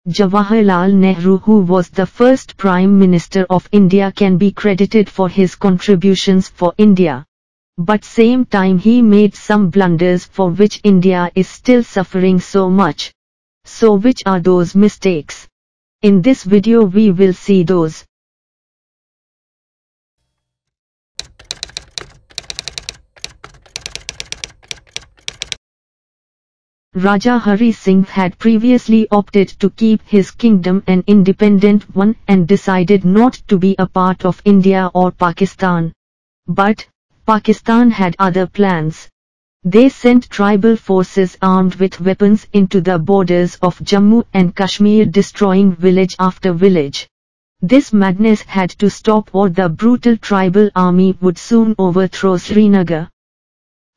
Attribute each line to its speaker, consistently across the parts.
Speaker 1: Jawaharlal Nehru, who was the first Prime Minister of India, can be credited for his contributions for India. But same time he made some blunders for which India is still suffering so much. So which are those mistakes? In this video we will see those. Raja Hari Singh had previously opted to keep his kingdom an independent one and decided not to be a part of India or Pakistan. But Pakistan had other plans. They sent tribal forces armed with weapons into the borders of Jammu and Kashmir, destroying village after village. This madness had to stop or the brutal tribal army would soon overthrow Srinagar.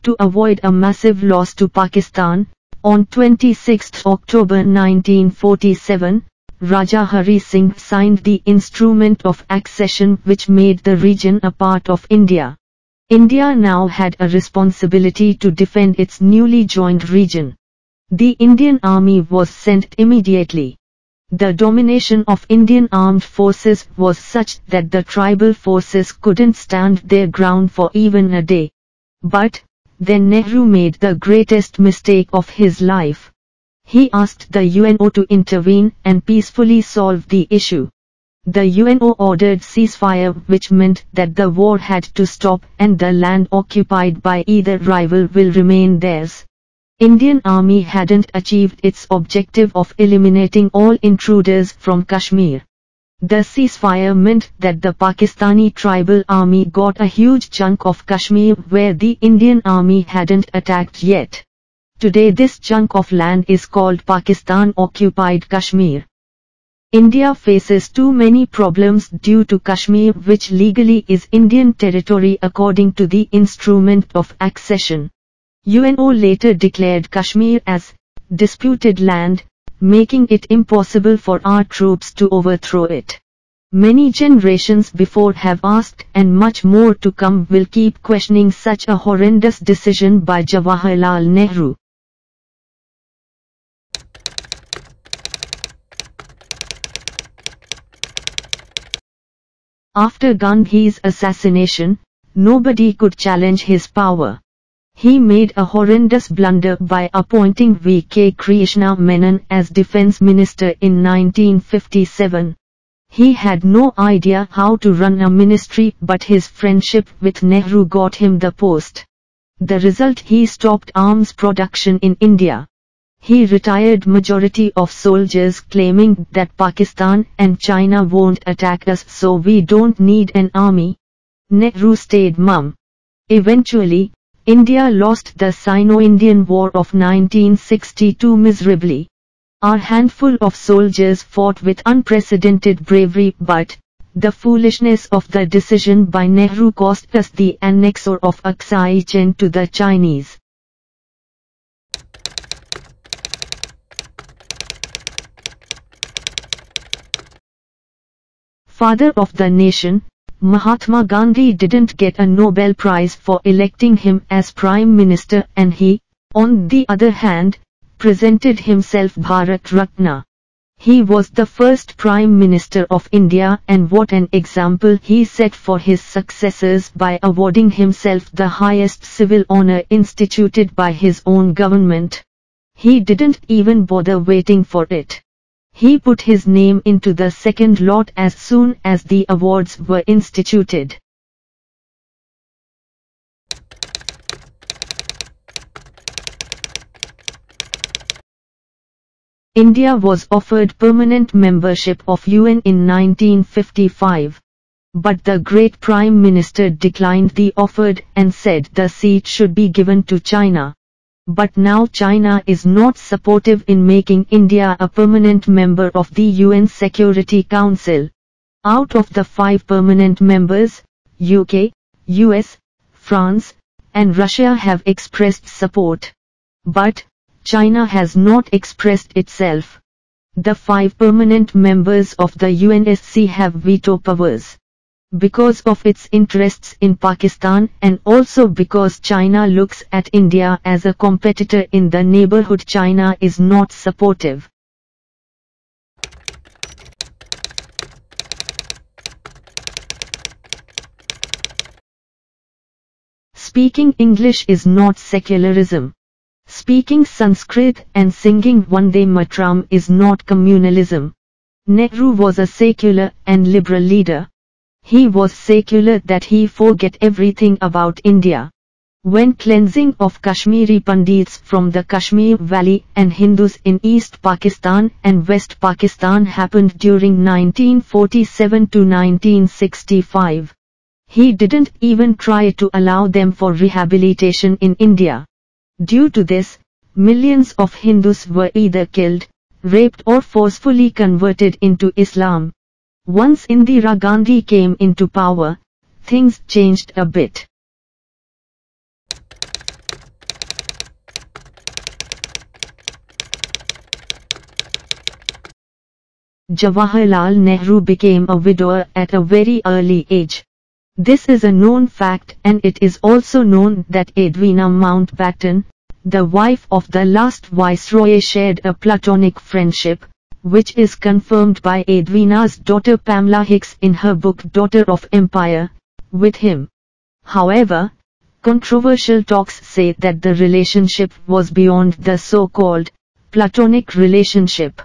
Speaker 1: To avoid a massive loss to Pakistan, on 26 October 1947, Raja Hari Singh signed the Instrument of Accession, which made the region a part of India. India now had a responsibility to defend its newly joined region. The Indian Army was sent immediately. The domination of Indian armed forces was such that the tribal forces couldn't stand their ground for even a day. But then Nehru made the greatest mistake of his life. He asked the UNO to intervene and peacefully solve the issue. The UNO ordered ceasefire, which meant that the war had to stop and the land occupied by either rival will remain theirs. Indian Army hadn't achieved its objective of eliminating all intruders from Kashmir. The ceasefire meant that the Pakistani tribal army got a huge chunk of Kashmir where the Indian Army hadn't attacked yet. Today this chunk of land is called Pakistan-occupied Kashmir. India faces too many problems due to Kashmir, which legally is Indian territory according to the Instrument of Accession. UNO later declared Kashmir as disputed land, making it impossible for our troops to overthrow it. Many generations before have asked, and much more to come will keep questioning such a horrendous decision by Jawaharlal Nehru. After Gandhi's assassination, nobody could challenge his power. He made a horrendous blunder by appointing V.K. Krishna Menon as Defense Minister in 1957. He had no idea how to run a ministry, but his friendship with Nehru got him the post. The result: he stopped arms production in India. He retired majority of soldiers, claiming that Pakistan and China won't attack us, so we don't need an army. Nehru stayed mum. Eventually, India lost the Sino-Indian War of 1962 miserably. Our handful of soldiers fought with unprecedented bravery, but the foolishness of the decision by Nehru cost us the annexure of Aksai chain to the Chinese. Father of the nation, Mahatma Gandhi didn't get a Nobel Prize for electing him as Prime Minister, and he, on the other hand, presented himself Bharat Ratna. He was the first Prime Minister of India, and what an example he set for his successors by awarding himself the highest civil honor instituted by his own government. He didn't even bother waiting for it. He put his name into the second lot as soon as the awards were instituted. India was offered permanent membership of UN in 1955. But the great Prime Minister declined the offer and said the seat should be given to China. But now China is not supportive in making India a permanent member of the UN Security Council. Out of the 5 permanent members, UK, US, France, and Russia have expressed support. But China has not expressed itself. The 5 permanent members of the UNSC have veto powers. Because of its interests in Pakistan, and also because China looks at India as a competitor in the neighborhood, China is not supportive. Speaking English is not secularism. Speaking Sanskrit and singing Vande Mataram is not communalism. Nehru was a secular and liberal leader. He was secular that he forget everything about India. When cleansing of Kashmiri Pandits from the Kashmir Valley and Hindus in East Pakistan and West Pakistan happened during 1947 to 1965, he didn't even try to allow them for rehabilitation in India. Due to this, millions of Hindus were either killed, raped or forcefully converted into Islam. Once Indira Gandhi came into power, things changed a bit. Jawaharlal Nehru became a widower at a very early age. This is a known fact, and it is also known that Edwina Mountbatten, the wife of the last viceroy, shared a platonic friendship, which is confirmed by Edwina's daughter Pamela Hicks in her book Daughter of Empire, with him. However, controversial talks say that the relationship was beyond the so-called platonic relationship.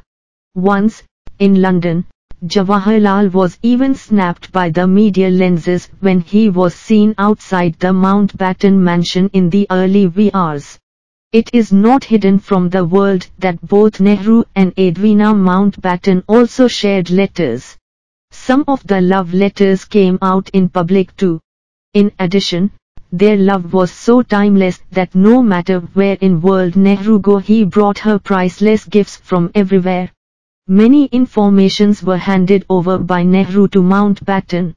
Speaker 1: Once, in London, Jawaharlal was even snapped by the media lenses when he was seen outside the Mountbatten mansion in the early hours. It is not hidden from the world that both Nehru and Edwina Mountbatten also shared letters. Some of the love letters came out in public too. In addition, their love was so timeless that no matter where in world Nehru go, he brought her priceless gifts from everywhere. Many informations were handed over by Nehru to Mountbatten.